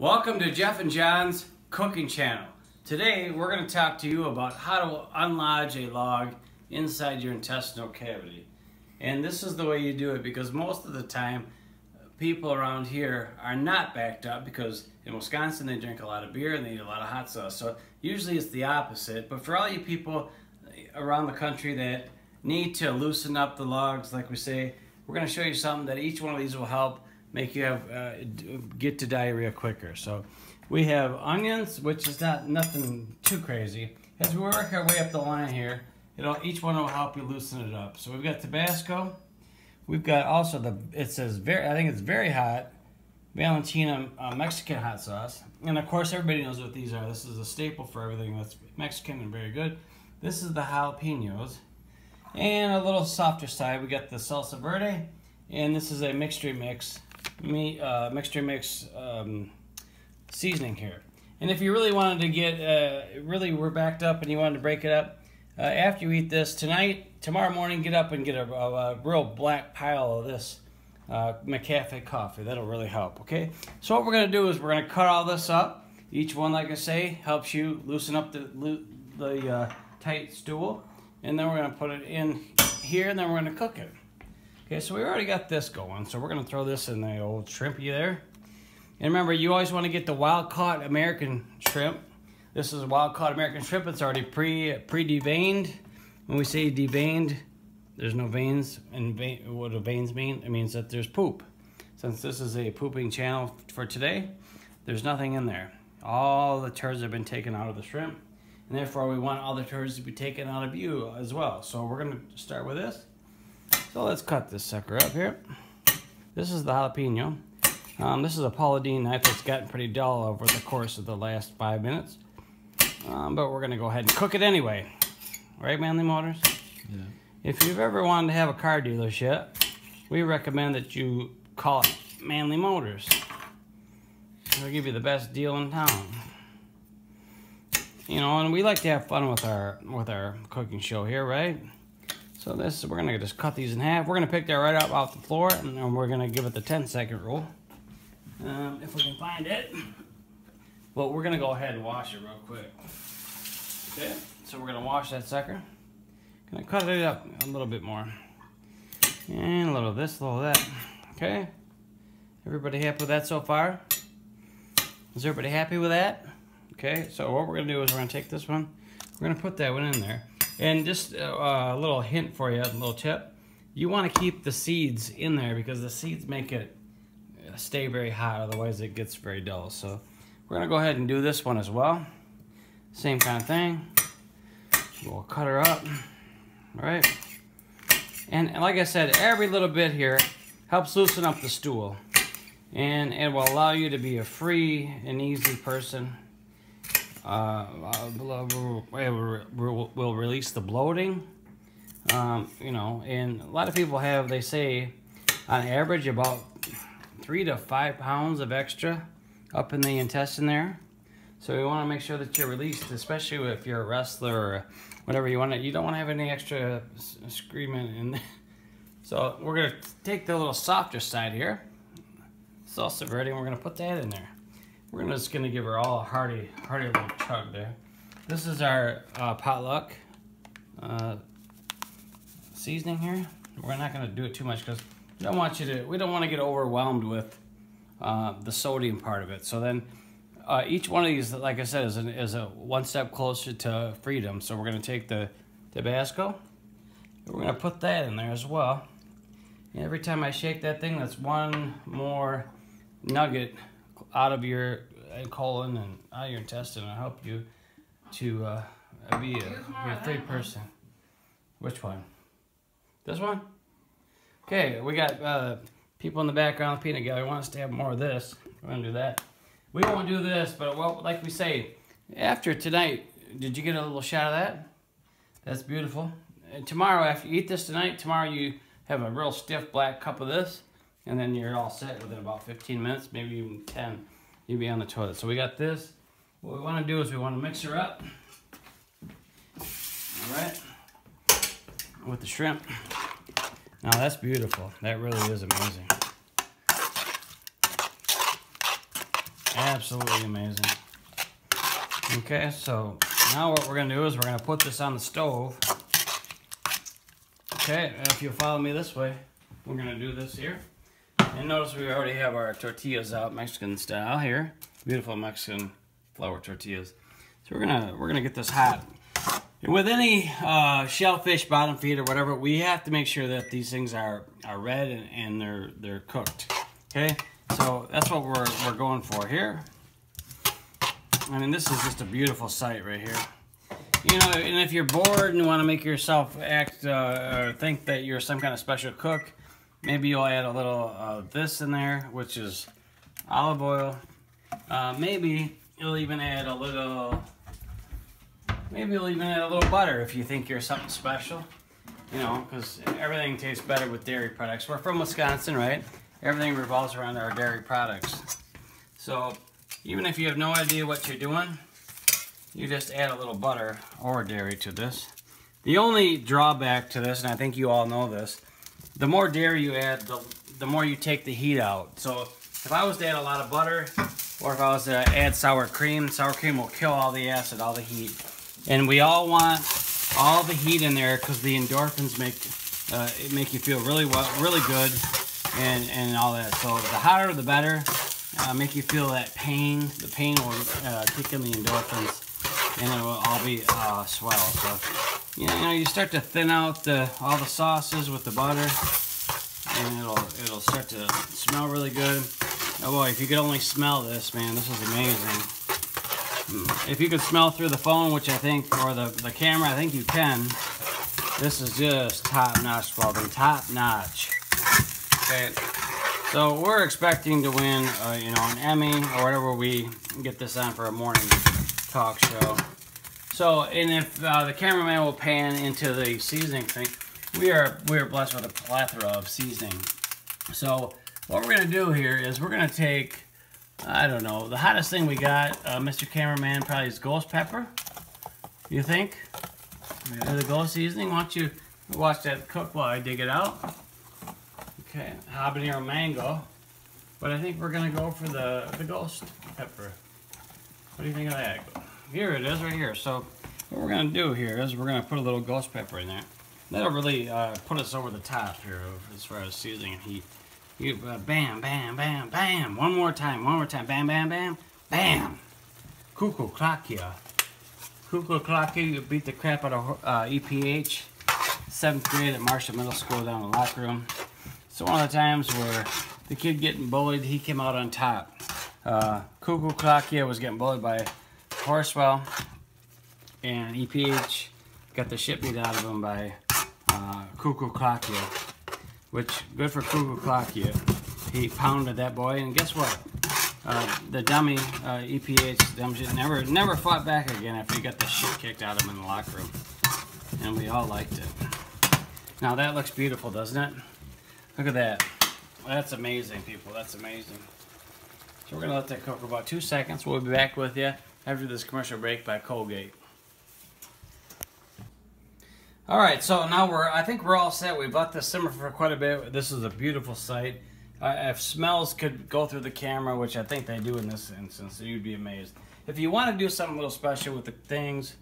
Welcome to Jeff and John's cooking channel. Today we're going to talk to you about how to unlodge a log inside your intestinal cavity. And this is the way you do it because most of the time people around here are not backed up because in Wisconsin they drink a lot of beer and they eat a lot of hot sauce. So usually it's the opposite. But for all you people around the country that need to loosen up the logs, like we say, we're going to show you something that each one of these will help make you have get to diarrhea quicker. So we have onions, which is nothing too crazy. As we work our way up the line here, each one will help you loosen it up. So we've got Tabasco. We've got also I think it's very hot, Valentina Mexican hot sauce. And of course everybody knows what these are. This is a staple for everything that's Mexican and very good. This is the jalapenos. And a little softer side, we got the salsa verde. And this is a mixture mix seasoning here. And if you really wanted to get, really were backed up and you wanted to break it up, after you eat this tomorrow morning, get up and get a real black pile of this McCafe coffee. That'll really help, okay? So what we're going to do is we're going to cut all this up. Each one, like I say, helps you loosen up the tight stool. And then we're going to put it in here and then we're going to cook it. Okay, so we already got this going, so we're going to throw this in the old shrimpy there. And remember, you always want to get the wild-caught American shrimp. This is a wild-caught American shrimp. It's already pre-deveined. When we say deveined, there's no veins. And what do veins mean? It means that there's poop. Since this is a pooping channel for today, there's nothing in there. All the turds have been taken out of the shrimp, and therefore we want all the turds to be taken out of you as well. So we're going to start with this. So let's cut this sucker up here. This is the jalapeno. This is a Paula Deen knife that's gotten pretty dull over the course of the last 5 minutes. But we're going to go ahead and cook it anyway. Right, Manly Motors? Yeah. If you've ever wanted to have a car dealership, we recommend that you call it Manly Motors. They'll give you the best deal in town. You know, and we like to have fun with our cooking show here, right? So we're going to just cut these in half. We're going to pick that right up off the floor, and then we're going to give it the 10-second rule. If we can find it. But we're going to go ahead and wash it real quick. Okay, so we're going to wash that sucker. Going to cut it up a little bit more. And a little of this, a little of that. Okay. Everybody happy with that so far? Is everybody happy with that? Okay, so what we're going to do is we're going to take this one. We're going to put that one in there. And just a little hint for you, a little tip. You want to keep the seeds in there because the seeds make it stay very hot, otherwise it gets very dull. So we're going to go ahead and do this one as well. Same kind of thing. We'll cut her up. All right. And like I said, every little bit here helps loosen up the stool. And it will allow you to be a free and easy person. Will release the bloating. You know, and a lot of people they say, on average, about 3 to 5 pounds of extra up in the intestine there. So you want to make sure that you're released, especially if you're a wrestler or whatever you want to. You don't want to have any extra screaming in there. So we're going to take the little softer side here, salsa verde, and we're going to put that in there. We're just going to give her all a hearty little chug there. This is our potluck seasoning here. We're not going to do it too much because we don't want to get overwhelmed with the sodium part of it. So then each one of these, like I said, is a one step closer to freedom. So we're going to take the Tabasco, and we're going to put that in there as well. And every time I shake that thing, that's one more nugget out of your colon and out of your intestine. I'll help you to be a free person. Which one? This one? Okay, we got people in the background, peanut gallery, want us to have more of this. We're going to do that. We won't do this, but well, like we say, after tonight, did you get a little shot of that? That's beautiful. And tomorrow, after you eat this tonight, tomorrow you have a real stiff black cup of this, and then you're all set within about 15 minutes, maybe even 10. You'll be on the toilet. So we got this. What we want to do is we want to mix her up. All right. With the shrimp. Now that's beautiful. That really is amazing. Absolutely amazing. Okay, so now what we're going to do is we're going to put this on the stove. Okay, if you'll follow me this way, we're going to do this here. And notice we already have our tortillas out, Mexican style here. Beautiful Mexican flour tortillas. So we're gonna get this hot. And with any shellfish, bottom feed, or whatever, we have to make sure that these things are red and they're cooked. Okay, so that's what we're going for here. I mean, this is just a beautiful sight right here. You know, and if you're bored and you want to make yourself act or think that you're some kind of special cook, maybe you'll add a little of this in there, which is olive oil. Maybe you'll even add a little. Maybe you'll even add a little butter if you think you're something special. You know, because everything tastes better with dairy products. We're from Wisconsin, right? Everything revolves around our dairy products. So even if you have no idea what you're doing, you just add a little butter or dairy to this. The only drawback to this, and I think you all know this, the more dairy you add, the more you take the heat out. So if I was to add a lot of butter, or if I was to add sour cream will kill all the acid, all the heat. And we all want all the heat in there because the endorphins make you feel really good and all that. So the hotter the better. Make you feel that pain. The pain will kick in the endorphins, and it will all be swell. So you know, you start to thin out all the sauces with the butter, and it'll start to smell really good. Oh boy, if you could only smell this, man, this is amazing. If you could smell through the phone, which I think, or the camera, I think you can. This is just top-notch quality, top-notch. Okay, so we're expecting to win, you know, an Emmy or whatever we get this on for a morning talk show. So, and if the cameraman will pan into the seasoning thing, we are blessed with a plethora of seasoning. So what we're gonna do here is we're gonna take, I don't know, the hottest thing we got, Mr. Cameraman, probably is ghost pepper. You think? The ghost seasoning. Why don't you watch that cook while I dig it out? Okay, habanero mango. But I think we're gonna go for the ghost pepper. What do you think of that? Here it is, right here. So what we're gonna do here is we're gonna put a little ghost pepper in there. That'll really put us over the top here as far as seasoning and heat. You bam, bam, bam, bam. One more time. Bam, bam, bam, bam. Cuckoo clakia. Cuckoo clakia. You beat the crap out of EPH. 7th grade at Marshall Middle School down in the locker room. So one of the times where the kid getting bullied, he came out on top. Cuckoo clakia was getting bullied by Horsewell, and EPH got the shit beat out of him by Cuckoo clakia. Which, good for Kuku Klakia. He pounded that boy, and guess what? The dummy, EPH, dumb shit, never fought back again after he got the shit kicked out of him in the locker room. And we all liked it. Now that looks beautiful, doesn't it? Look at that. That's amazing, people. That's amazing. So we're going to let that cook for about 2 seconds. We'll be back with you after this commercial break by Colgate. All right, so now I think we're all set. We've let this simmer for quite a bit. This is a beautiful sight. If smells could go through the camera, which I think they do in this instance, you'd be amazed. If you want to do something a little special with the things,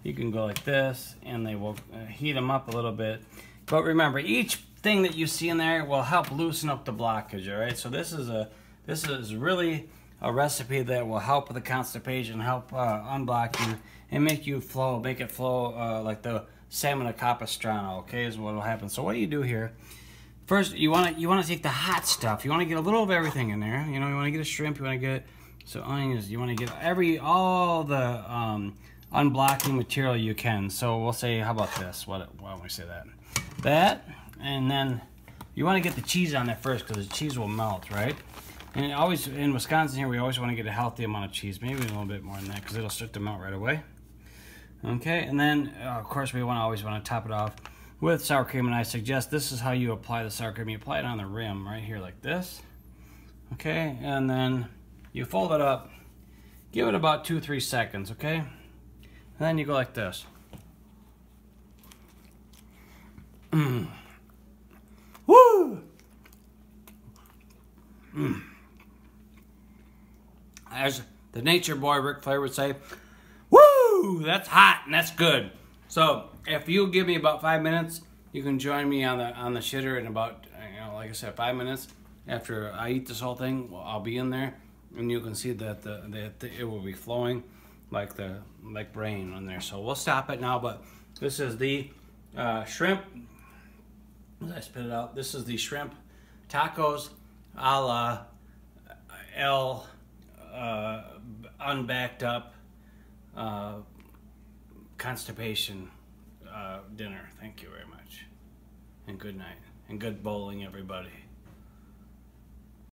you can go like this, and they will heat them up a little bit. But remember, each thing that you see in there will help loosen up the blockage. All right, so this is really a recipe that will help with the constipation, help unblock you, and make it flow like the salmon of Capistrano, okay, is what will happen. So what do you do here? First, you want to take the hot stuff. You want to get a little of everything in there. You know, you want to get a shrimp. You want to get onions. You want to get all the unblocking material you can. So we'll say, how about this? Why don't we say that? And then you want to get the cheese on there first because the cheese will melt, right? And always in Wisconsin here, we always want to get a healthy amount of cheese, maybe a little bit more than that because it'll start to melt right away. Okay, and then of course we always want to top it off with sour cream, and I suggest this is how you apply the sour cream. You apply it on the rim right here like this. Okay, and then you fold it up, give it about 2-3 seconds, okay? And then you go like this. Woo! as the nature boy Ric Flair would say, woo, that's hot and that's good. So if you give me about 5 minutes, you can join me on the shitter in about, like I said, 5 minutes. After I eat this whole thing, well, I'll be in there, and you can see that it will be flowing like rain on there. So we'll stop it now. But this is the shrimp. As I spit it out, this is the shrimp tacos a la unbacked up constipation dinner. Thank you very much, and good night, and good bowling, everybody.